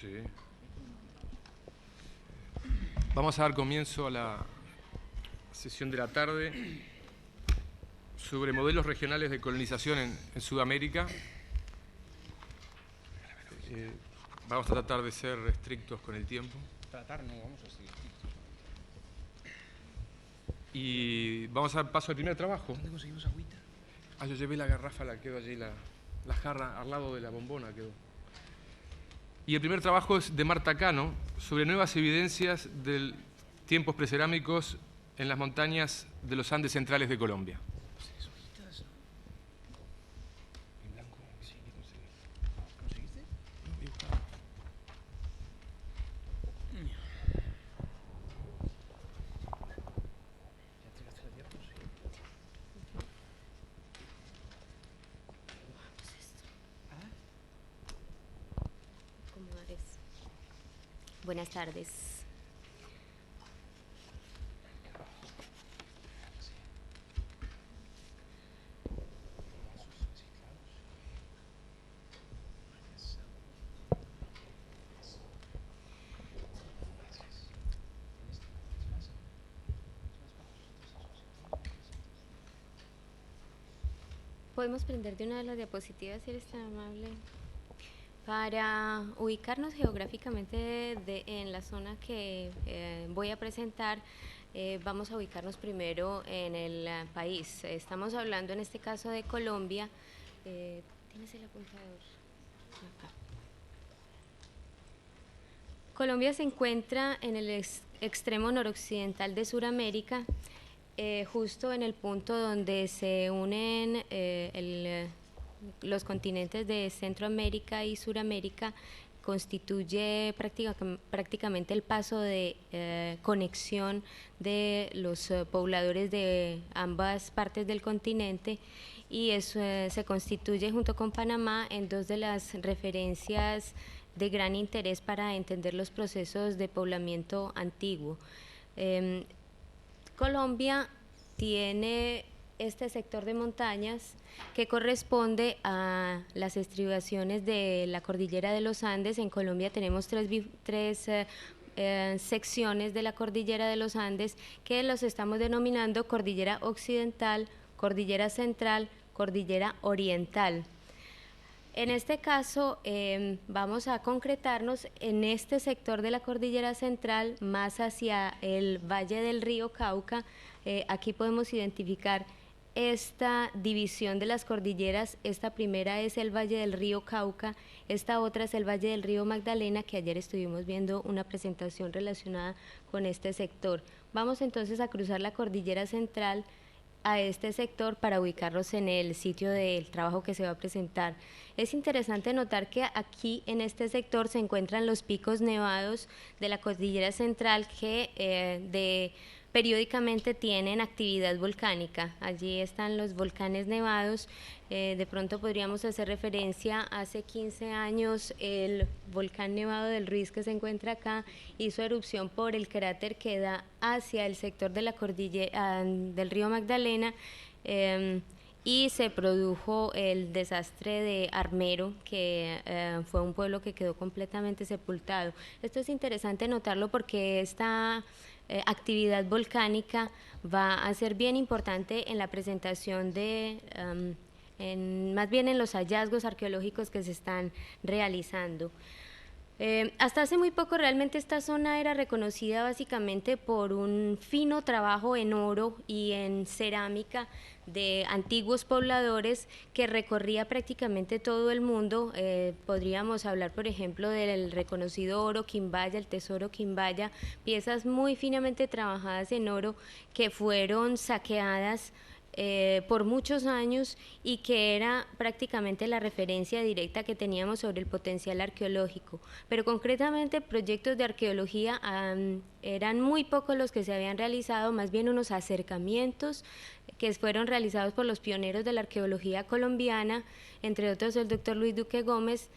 Sí. Vamos a dar comienzo a la sesión de la tarde sobre modelos regionales de colonización en Sudamérica. Vamos a tratar de ser estrictos con el tiempo. Tratar no, vamos a ser estrictos. Y vamos a dar paso al primer trabajo. ¿Dónde conseguimos agüita? Yo llevé la garrafa, la quedó allí, la jarra al lado de la bombona quedó. Y el primer trabajo es de Marta Cano, sobre nuevas evidencias de tiempos precerámicos en las montañas de los Andes centrales de Colombia. ¿Hojitas? En blanco, sí, ¿qué conseguí? ¿Conseguiste? No, voy a buscar. ¿Ya entregaste la diapos? Sí. Acomodar eso. Buenas tardes. ¿Podemos prender de una de las diapositivas, si eres tan amable? Para ubicarnos geográficamente en la zona que voy a presentar, vamos a ubicarnos primero en el país. Estamos hablando en este caso de Colombia. ¿Tienes el apuntador? Acá. Colombia se encuentra en el extremo noroccidental de Sudamérica, justo en el punto donde se unen los continentes de Centroamérica y Suramérica. Constituye prácticamente el paso de conexión de los pobladores de ambas partes del continente, y eso se constituye junto con Panamá en dos de las referencias de gran interés para entender los procesos de poblamiento antiguo. Colombia tiene este sector de montañas que corresponde a las estribaciones de la cordillera de los Andes. En Colombia tenemos tres secciones de la cordillera de los Andes que los estamos denominando cordillera occidental, cordillera central, cordillera oriental. En este caso vamos a concretarnos en este sector de la cordillera central, más hacia el valle del río Cauca. Aquí podemos identificar esta división de las cordilleras. Esta primera es el valle del río Cauca, esta otra es el valle del río Magdalena, que ayer estuvimos viendo una presentación relacionada con este sector. Vamos entonces a cruzar la cordillera central a este sector para ubicarlos en el sitio del trabajo que se va a presentar. Es interesante notar que aquí en este sector se encuentran los picos nevados de la cordillera central que periódicamente tienen actividad volcánica. Allí están los volcanes nevados. De pronto podríamos hacer referencia, hace 15 años el volcán Nevado del Ruiz, que se encuentra acá, hizo erupción por el cráter que da hacia el sector de la cordillera del río Magdalena, y se produjo el desastre de Armero, que fue un pueblo que quedó completamente sepultado. Esto es interesante notarlo porque esta actividad volcánica va a ser bien importante en la presentación más bien en los hallazgos arqueológicos que se están realizando. Hasta hace muy poco realmente esta zona era reconocida básicamente por un fino trabajo en oro y en cerámica de antiguos pobladores que recorría prácticamente todo el mundo. Podríamos hablar, por ejemplo, del reconocido oro Quimbaya, el tesoro Quimbaya, piezas muy finamente trabajadas en oro que fueron saqueadas por muchos años, y que era prácticamente la referencia directa que teníamos sobre el potencial arqueológico. Pero concretamente proyectos de arqueología eran muy pocos los que se habían realizado, más bien unos acercamientos que fueron realizados por los pioneros de la arqueología colombiana, entre otros el doctor Luis Duque Gómez,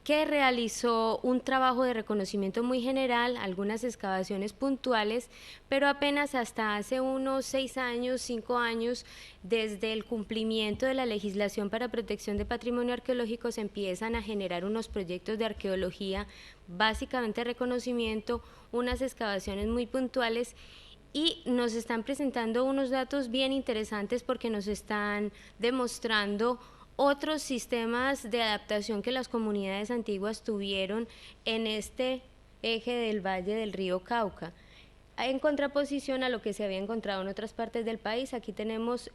que realizó un trabajo de reconocimiento muy general, algunas excavaciones puntuales, pero apenas hasta hace unos 6 años, 5 años, desde el cumplimiento de la legislación para protección de patrimonio arqueológico, se empiezan a generar unos proyectos de arqueología, básicamente reconocimiento, unas excavaciones muy puntuales, y nos están presentando unos datos bien interesantes porque nos están demostrando otros sistemas de adaptación que las comunidades antiguas tuvieron en este eje del valle del río Cauca. En contraposición a lo que se había encontrado en otras partes del país, aquí tenemos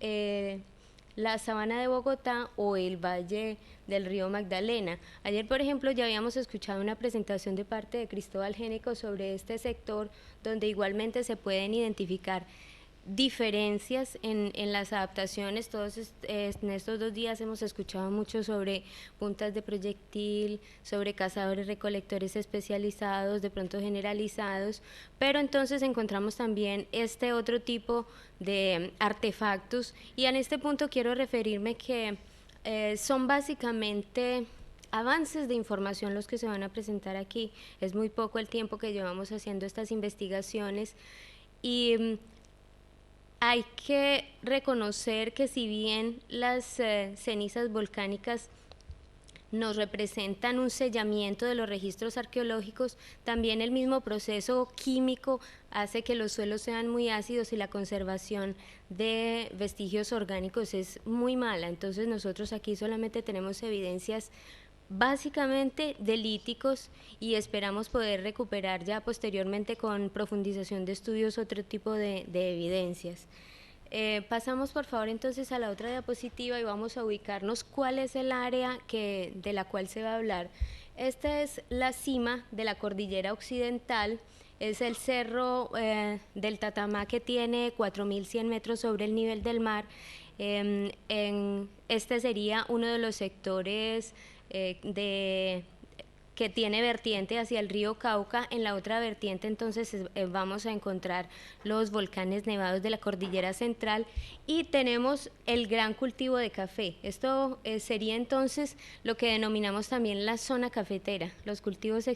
la sabana de Bogotá o el valle del río Magdalena. Ayer, por ejemplo, ya habíamos escuchado una presentación de parte de Cristóbal Génico sobre este sector, donde igualmente se pueden identificar diferencias en las adaptaciones. Todos en estos 2 días hemos escuchado mucho sobre puntas de proyectil, sobre cazadores recolectores especializados, de pronto generalizados, pero entonces encontramos también este otro tipo de artefactos, y en este punto quiero referirme que son básicamente avances de información los que se van a presentar aquí. Es muy poco el tiempo que llevamos haciendo estas investigaciones, y hay que reconocer que si bien las cenizas volcánicas nos representan un sellamiento de los registros arqueológicos, también el mismo proceso químico hace que los suelos sean muy ácidos y la conservación de vestigios orgánicos es muy mala. Entonces nosotros aquí solamente tenemos evidencias básicamente de líticos, y esperamos poder recuperar ya posteriormente con profundización de estudios otro tipo de evidencias. Pasamos por favor entonces a la otra diapositiva y vamos a ubicarnos cuál es el área de la cual se va a hablar. Esta es la cima de la cordillera occidental, es el cerro del Tatamá, que tiene 4.100 metros sobre el nivel del mar. Este sería uno de los sectores que tiene vertiente hacia el río Cauca. En la otra vertiente entonces vamos a encontrar los volcanes nevados de la cordillera central, y tenemos el gran cultivo de café. Esto sería entonces lo que denominamos también la zona cafetera. Los cultivos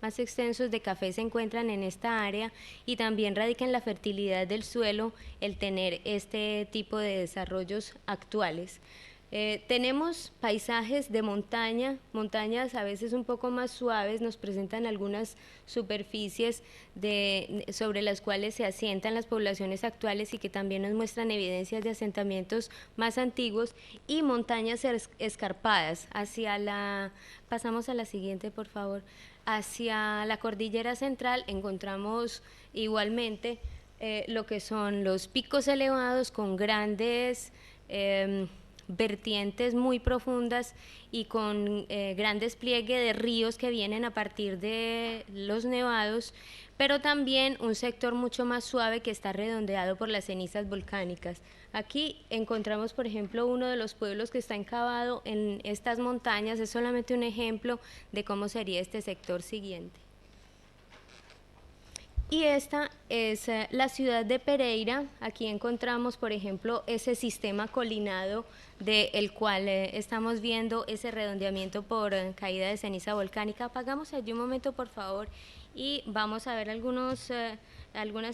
más extensos de café se encuentran en esta área, y también radica en la fertilidad del suelo el tener este tipo de desarrollos actuales. Tenemos paisajes de montañas a veces un poco más suaves, nos presentan algunas superficies sobre las cuales se asientan las poblaciones actuales y que también nos muestran evidencias de asentamientos más antiguos, y montañas escarpadas. Pasamos a la siguiente, por favor. Hacia la cordillera central encontramos igualmente lo que son los picos elevados con grandes vertientes muy profundas y con gran despliegue de ríos que vienen a partir de los nevados, pero también un sector mucho más suave que está redondeado por las cenizas volcánicas. Aquí encontramos, por ejemplo, uno de los pueblos que está encavado en estas montañas. Es solamente un ejemplo de cómo sería este sector siguiente. Y esta es la ciudad de Pereira. Aquí encontramos, por ejemplo, ese sistema colinado del cual estamos viendo ese redondeamiento por caída de ceniza volcánica. Apagamos allí un momento, por favor, y vamos a ver algunas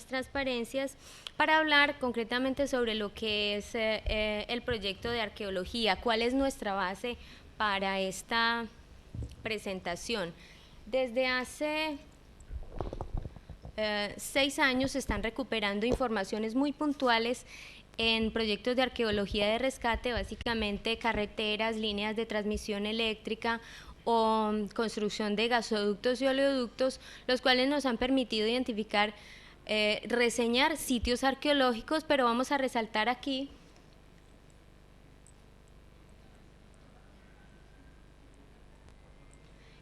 transparencias para hablar concretamente sobre lo que es el proyecto de arqueología, cuál es nuestra base para esta presentación. Desde hace 6 años se están recuperando informaciones muy puntuales en proyectos de arqueología de rescate, básicamente carreteras, líneas de transmisión eléctrica o construcción de gasoductos y oleoductos, los cuales nos han permitido identificar, reseñar sitios arqueológicos, pero vamos a resaltar aquí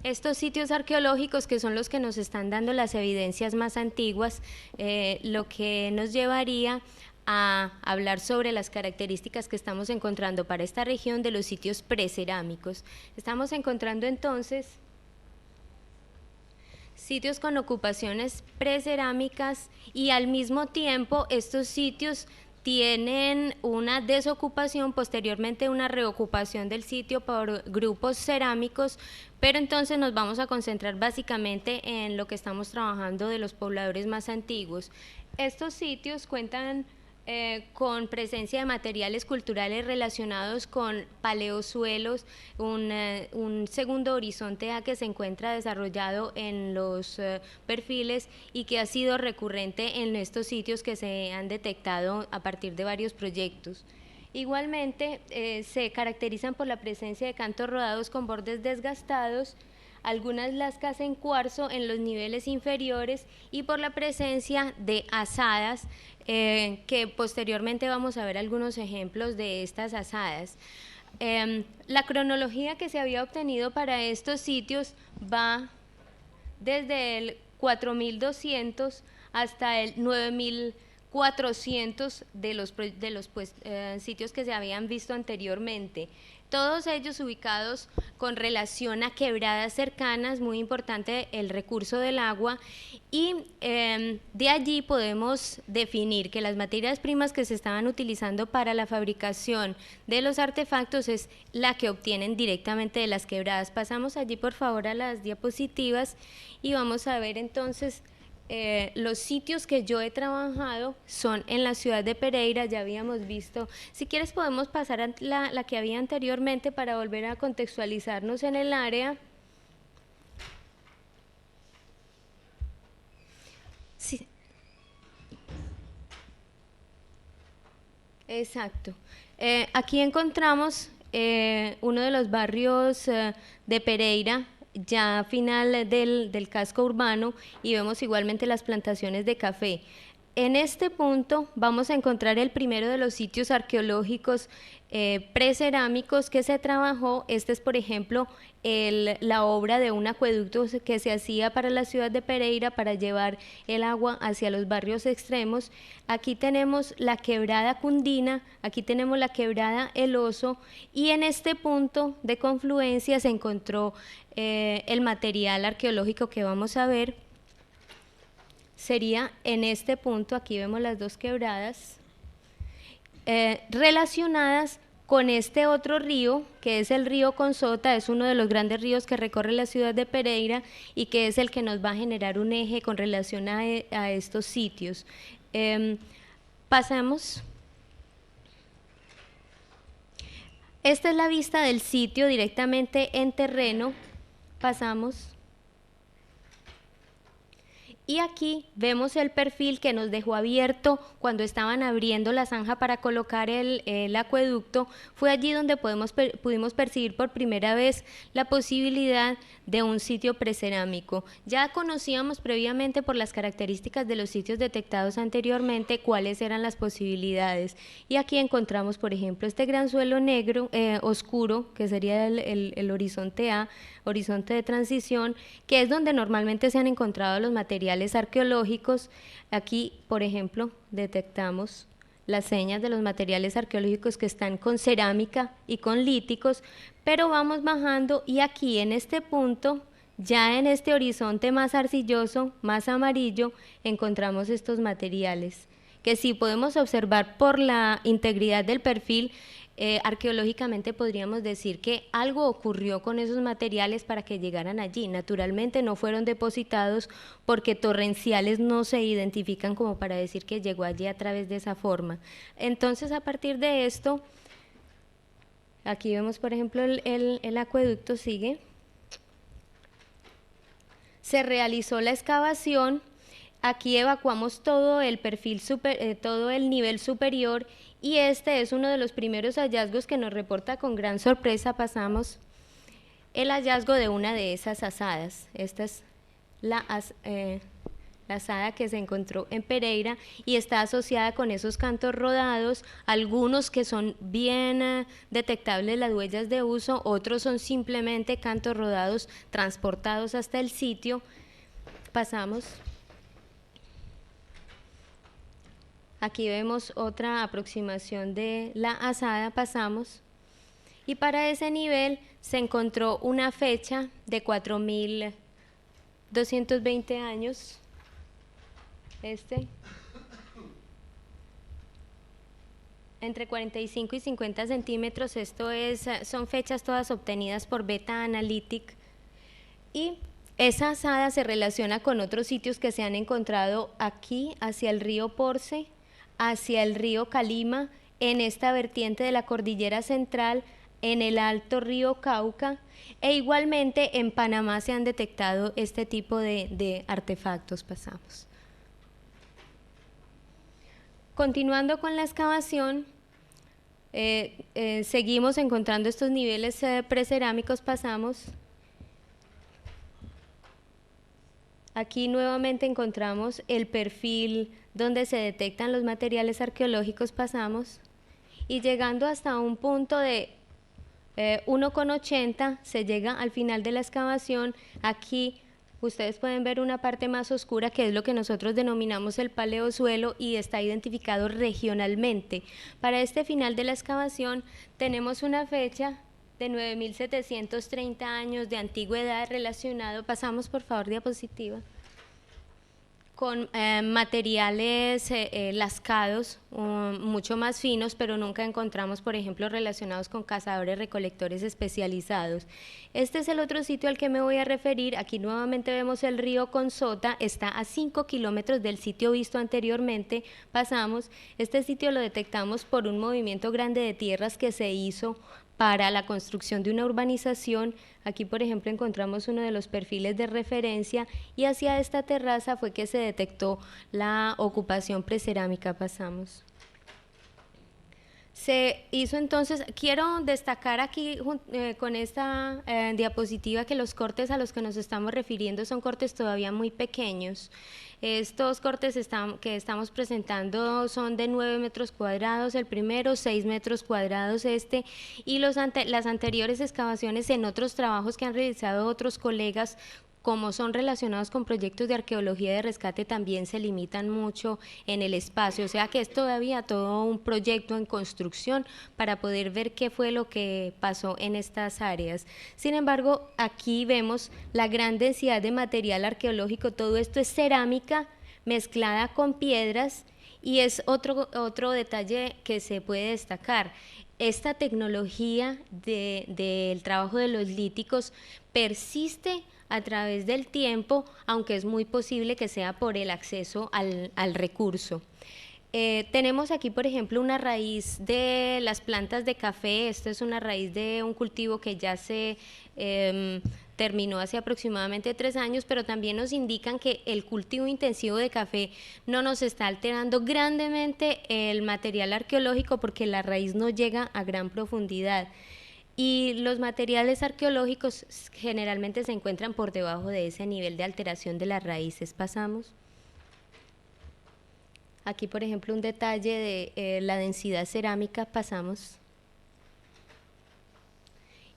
estos sitios arqueológicos, que son los que nos están dando las evidencias más antiguas, lo que nos llevaría a hablar sobre las características que estamos encontrando para esta región de los sitios precerámicos. Estamos encontrando entonces sitios con ocupaciones precerámicas, y al mismo tiempo estos sitios tienen una desocupación, posteriormente una reocupación del sitio por grupos cerámicos, pero entonces nos vamos a concentrar básicamente en lo que estamos trabajando de los pobladores más antiguos. Estos sitios cuentan con presencia de materiales culturales relacionados con paleosuelos, un segundo horizonte A que se encuentra desarrollado en los perfiles y que ha sido recurrente en estos sitios que se han detectado a partir de varios proyectos. Igualmente se caracterizan por la presencia de cantos rodados con bordes desgastados, algunas lascas en cuarzo en los niveles inferiores y por la presencia de azadas, que posteriormente vamos a ver algunos ejemplos de estas azadas. La cronología que se había obtenido para estos sitios va desde el 4200 hasta el 9400 de los sitios que se habían visto anteriormente. Todos ellos ubicados con relación a quebradas cercanas, muy importante el recurso del agua, y de allí podemos definir que las materias primas que se estaban utilizando para la fabricación de los artefactos es la que obtienen directamente de las quebradas. Pasamos allí por favor a las diapositivas y vamos a ver entonces los sitios que yo he trabajado son en la ciudad de Pereira. Ya habíamos visto, si quieres podemos pasar a la que había anteriormente para volver a contextualizarnos en el área. Sí. Exacto. Aquí encontramos uno de los barrios de Pereira, ya final del casco urbano, y vemos igualmente las plantaciones de café. En este punto vamos a encontrar el primero de los sitios arqueológicos precerámicos que se trabajó. Este es, por ejemplo, la obra de un acueducto que se hacía para la ciudad de Pereira para llevar el agua hacia los barrios extremos. Aquí tenemos la quebrada Cundina, aquí tenemos la quebrada El Oso, y en este punto de confluencia se encontró el material arqueológico que vamos a ver. Sería en este punto, aquí vemos las dos quebradas, relacionadas con este otro río, que es el río Consota. Es uno de los grandes ríos que recorre la ciudad de Pereira y que es el que nos va a generar un eje con relación a estos sitios. Pasamos. Esta es la vista del sitio directamente en terreno. Pasamos. Y aquí vemos el perfil que nos dejó abierto cuando estaban abriendo la zanja para colocar el acueducto. Fue allí donde pudimos percibir por primera vez la posibilidad de un sitio precerámico. Ya conocíamos previamente por las características de los sitios detectados anteriormente cuáles eran las posibilidades. Y aquí encontramos, por ejemplo, este gran suelo negro, oscuro, que sería el horizonte A, horizonte de transición, que es donde normalmente se han encontrado los materiales arqueológicos. Aquí, por ejemplo, detectamos las señas de los materiales arqueológicos que están con cerámica y con líticos, pero vamos bajando y aquí en este punto, ya en este horizonte más arcilloso, más amarillo, encontramos estos materiales, que sí podemos observar por la integridad del perfil. Arqueológicamente podríamos decir que algo ocurrió con esos materiales para que llegaran allí. Naturalmente no fueron depositados porque torrenciales no se identifican como para decir que llegó allí a través de esa forma. Entonces, a partir de esto, aquí vemos, por ejemplo, el acueducto sigue. Se realizó la excavación. Aquí evacuamos todo el perfil todo el nivel superior, y este es uno de los primeros hallazgos que nos reporta con gran sorpresa. Pasamos el hallazgo de una de esas azadas. Esta es la azada que se encontró en Pereira y está asociada con esos cantos rodados, algunos que son bien detectables las huellas de uso, otros son simplemente cantos rodados transportados hasta el sitio. Pasamos. Aquí vemos otra aproximación de la azada. Pasamos. Y para ese nivel se encontró una fecha de 4220 años. entre 45 y 50 centímetros. Esto son fechas todas obtenidas por Beta Analytic. Y esa azada se relaciona con otros sitios que se han encontrado aquí, hacia el río Porce, hacia el río Calima, en esta vertiente de la cordillera central, en el alto río Cauca, e igualmente en Panamá se han detectado este tipo de artefactos. Pasamos. Continuando con la excavación, seguimos encontrando estos niveles precerámicos. Pasamos. Aquí nuevamente encontramos el perfil donde se detectan los materiales arqueológicos. Pasamos. Y llegando hasta un punto de 1,80 se llega al final de la excavación. Aquí ustedes pueden ver una parte más oscura, que es lo que nosotros denominamos el paleosuelo, y está identificado regionalmente. Para este final de la excavación tenemos una fecha de 9.730 años de antigüedad relacionado. Pasamos, por favor, diapositiva. Con materiales lascados, mucho más finos, pero nunca encontramos, por ejemplo, relacionados con cazadores recolectores especializados. Este es el otro sitio al que me voy a referir. Aquí nuevamente vemos el río Consota, está a 5 kilómetros del sitio visto anteriormente. Pasamos. Este sitio lo detectamos por un movimiento grande de tierras que se hizo para la construcción de una urbanización. Aquí, por ejemplo, encontramos uno de los perfiles de referencia, y hacia esta terraza fue que se detectó la ocupación precerámica. Pasamos. Se hizo entonces, quiero destacar aquí con esta diapositiva, que los cortes a los que nos estamos refiriendo son cortes todavía muy pequeños. Estos cortes que estamos presentando son de 9 metros cuadrados el primero, 6 metros cuadrados este, y las anteriores excavaciones en otros trabajos que han realizado otros colegas, como son relacionados con proyectos de arqueología de rescate, también se limitan mucho en el espacio, o sea que es todavía todo un proyecto en construcción para poder ver qué fue lo que pasó en estas áreas. Sin embargo, aquí vemos la gran densidad de material arqueológico. Todo esto es cerámica mezclada con piedras, y es otro detalle que se puede destacar. Esta tecnología del trabajo de los líticos persiste a través del tiempo, aunque es muy posible que sea por el acceso al recurso. Tenemos aquí, por ejemplo, una raíz de las plantas de café. Esto es una raíz de un cultivo que ya se terminó hace aproximadamente 3 años, pero también nos indican que el cultivo intensivo de café no nos está alterando grandemente el material arqueológico, porque la raíz no llega a gran profundidad. Y los materiales arqueológicos generalmente se encuentran por debajo de ese nivel de alteración de las raíces. Pasamos. Aquí, por ejemplo, un detalle de la densidad cerámica. Pasamos.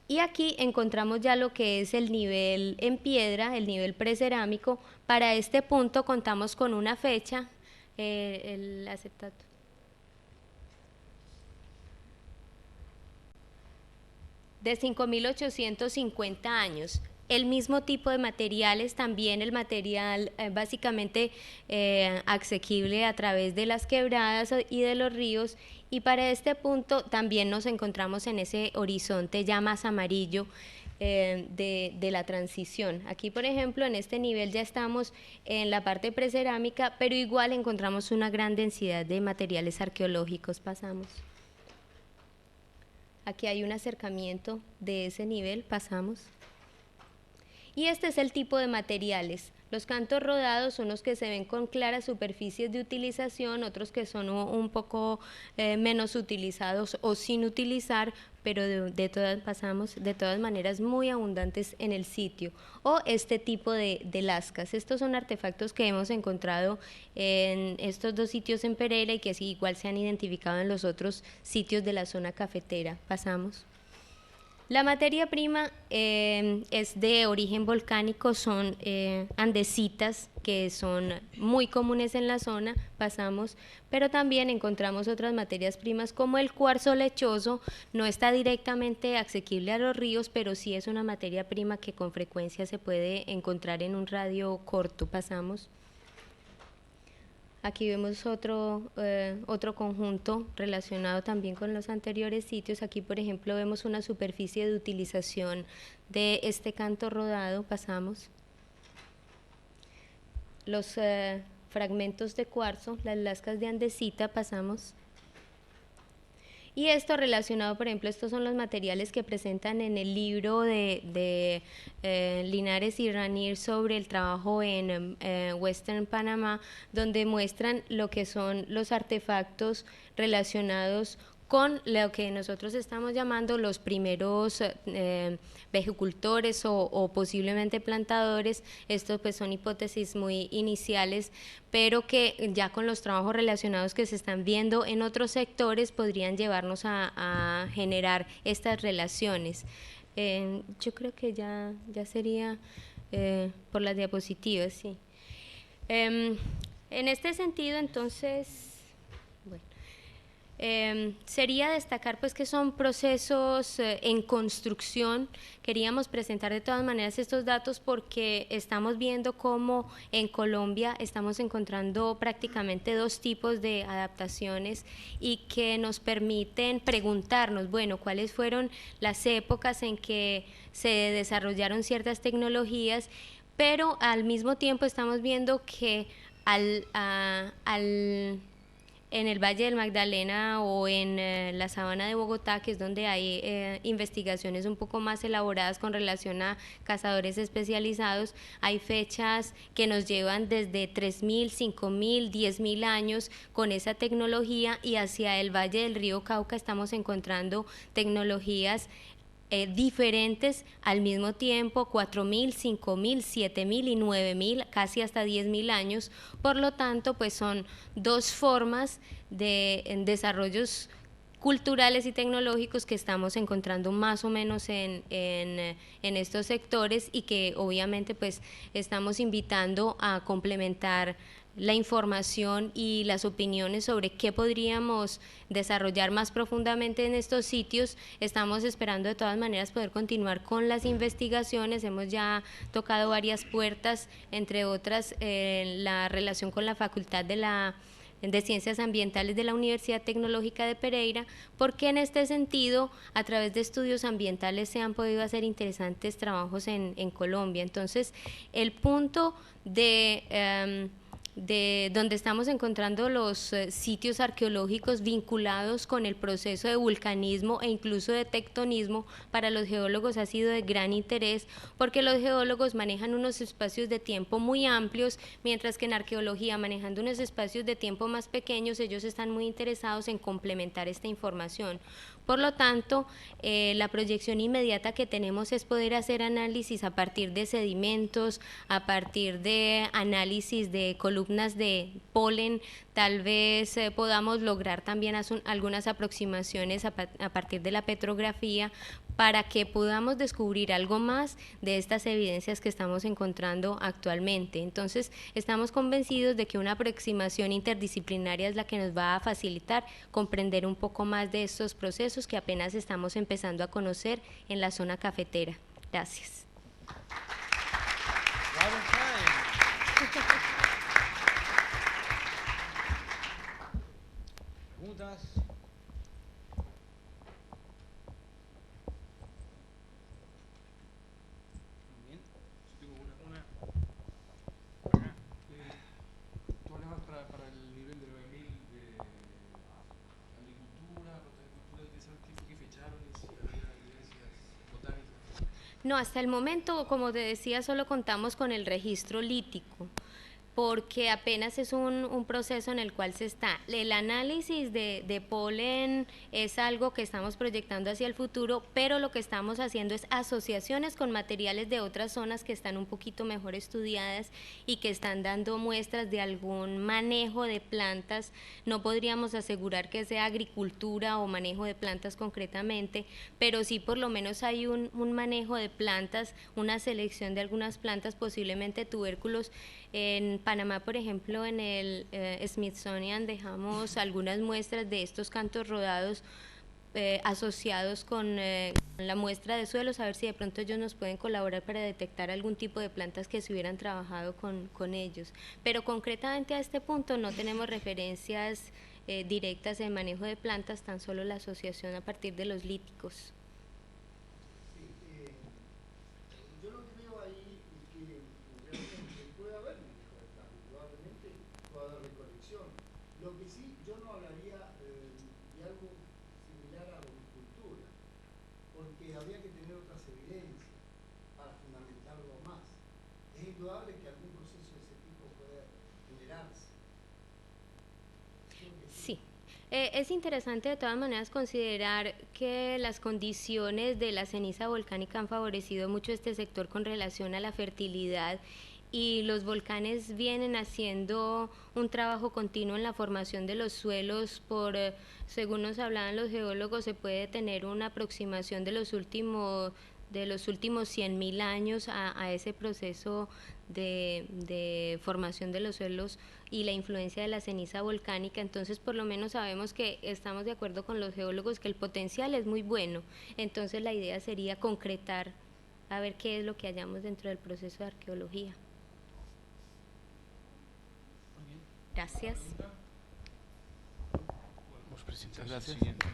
Y aquí encontramos ya lo que es el nivel en piedra, el nivel precerámico. Para este punto contamos con una fecha, el acetato. De 5.850 años. El mismo tipo de materiales, también el material básicamente asequible a través de las quebradas y de los ríos, y para este punto también nos encontramos en ese horizonte ya más amarillo de la transición. Aquí, por ejemplo, en este nivel ya estamos en la parte precerámica, pero igual encontramos una gran densidad de materiales arqueológicos. Pasamos. Aquí hay un acercamiento de ese nivel. Pasamos. Y este es el tipo de materiales. Los cantos rodados son los que se ven con claras superficies de utilización, otros que son un poco menos utilizados o sin utilizar, pero de todas maneras muy abundantes en el sitio. O este tipo de lascas. Estos son artefactos que hemos encontrado en estos 2 sitios en Pereira, y que sí, igual se han identificado en los otros sitios de la zona cafetera. Pasamos. La materia prima es de origen volcánico, son andesitas que son muy comunes en la zona. Pasamos, pero también encontramos otras materias primas como el cuarzo lechoso. No está directamente asequible a los ríos, pero sí es una materia prima que con frecuencia se puede encontrar en un radio corto. Pasamos. Aquí vemos otro conjunto relacionado también con los anteriores sitios. Aquí, por ejemplo, vemos una superficie de utilización de este canto rodado. Pasamos. Los fragmentos de cuarzo, las lascas de andesita, pasamos. Y esto relacionado, por ejemplo, estos son los materiales que presentan en el libro de Linares y Ranier sobre el trabajo en Western Panamá, donde muestran lo que son los artefactos relacionados con lo que nosotros estamos llamando los primeros vejicultores o posiblemente plantadores. Estos pues son hipótesis muy iniciales, pero que ya con los trabajos relacionados que se están viendo en otros sectores podrían llevarnos a generar estas relaciones. Yo creo que ya sería por las diapositivas, sí. En este sentido, entonces, bueno, sería destacar pues que son procesos en construcción. Queríamos presentar de todas maneras estos datos porque estamos viendo cómo en Colombia estamos encontrando prácticamente dos tipos de adaptaciones y que nos permiten preguntarnos, bueno, cuáles fueron las épocas en que se desarrollaron ciertas tecnologías, pero al mismo tiempo estamos viendo que en el Valle del Magdalena o en la sabana de Bogotá, que es donde hay investigaciones un poco más elaboradas con relación a cazadores especializados, hay fechas que nos llevan desde 3.000, 5.000, 10.000 años con esa tecnología, y hacia el Valle del Río Cauca estamos encontrando tecnologías diferentes al mismo tiempo, 4.000, 5.000, 7.000 y 9.000, casi hasta 10.000 años. Por lo tanto, pues son dos formas de desarrollos culturales y tecnológicos que estamos encontrando más o menos en estos sectores, y que obviamente pues estamos invitando a complementar la información y las opiniones sobre qué podríamos desarrollar más profundamente en estos sitios. Estamos esperando de todas maneras poder continuar con las investigaciones. Hemos ya tocado varias puertas, entre otras la relación con la Facultad de Ciencias Ambientales de la Universidad Tecnológica de Pereira, porque en este sentido, a través de estudios ambientales se han podido hacer interesantes trabajos en Colombia. Entonces, el punto de donde estamos encontrando los sitios arqueológicos vinculados con el proceso de vulcanismo e incluso de tectonismo, para los geólogos ha sido de gran interés, porque los geólogos manejan unos espacios de tiempo muy amplios, mientras que en arqueología, manejando unos espacios de tiempo más pequeños, ellos están muy interesados en complementar esta información. Por lo tanto, la proyección inmediata que tenemos es poder hacer análisis a partir de sedimentos, a partir de análisis de columnas de polen. Tal vez podamos lograr también algunas aproximaciones a partir de la petrografía, para que podamos descubrir algo más de estas evidencias que estamos encontrando actualmente. Entonces, estamos convencidos de que una aproximación interdisciplinaria es la que nos va a facilitar comprender un poco más de estos procesos que apenas estamos empezando a conocer en la zona cafetera. Gracias. ¿Preguntas? Tú hablabas para el nivel de 9.000 de agricultura, rotacultura, de ese tipo que fecharon, y si había evidencias botánicas. No, hasta el momento, como te decía, solo contamos con el registro lítico, porque apenas es un proceso en el cual se está. El análisis de polen es algo que estamos proyectando hacia el futuro, pero lo que estamos haciendo es asociaciones con materiales de otras zonas que están un poquito mejor estudiadas y que están dando muestras de algún manejo de plantas. No podríamos asegurar que sea agricultura o manejo de plantas concretamente, pero sí por lo menos hay un manejo de plantas, una selección de algunas plantas, posiblemente tubérculos. En Panamá, por ejemplo, en el Smithsonian dejamos algunas muestras de estos cantos rodados asociados con la muestra de suelos, a ver si de pronto ellos nos pueden colaborar para detectar algún tipo de plantas que se hubieran trabajado con ellos. Pero concretamente a este punto no tenemos referencias directas de manejo de plantas, tan solo la asociación a partir de los líticos. Yo lo que veo ahí es que realmente puede haber manejo de plantas, probablemente pueda haber recolección. Lo que sí, yo no hablaría de algo similar a horticultura, porque habría que tener otras evidencias para fundamentarlo más. Es indudable que algún proceso de ese tipo puede generarse. Sí. Es interesante de todas maneras considerar que las condiciones de la ceniza volcánica han favorecido mucho este sector con relación a la fertilidad, y los volcanes vienen haciendo un trabajo continuo en la formación de los suelos según nos hablaban los geólogos, se puede tener una aproximación de los últimos 100.000 años a ese proceso de formación de los suelos y la influencia de la ceniza volcánica. Entonces, por lo menos sabemos que estamos de acuerdo con los geólogos que el potencial es muy bueno. Entonces, la idea sería concretar, a ver qué es lo que hallamos dentro del proceso de arqueología. Muy bien. Gracias. Podemos presentar Gracias. el siguiente.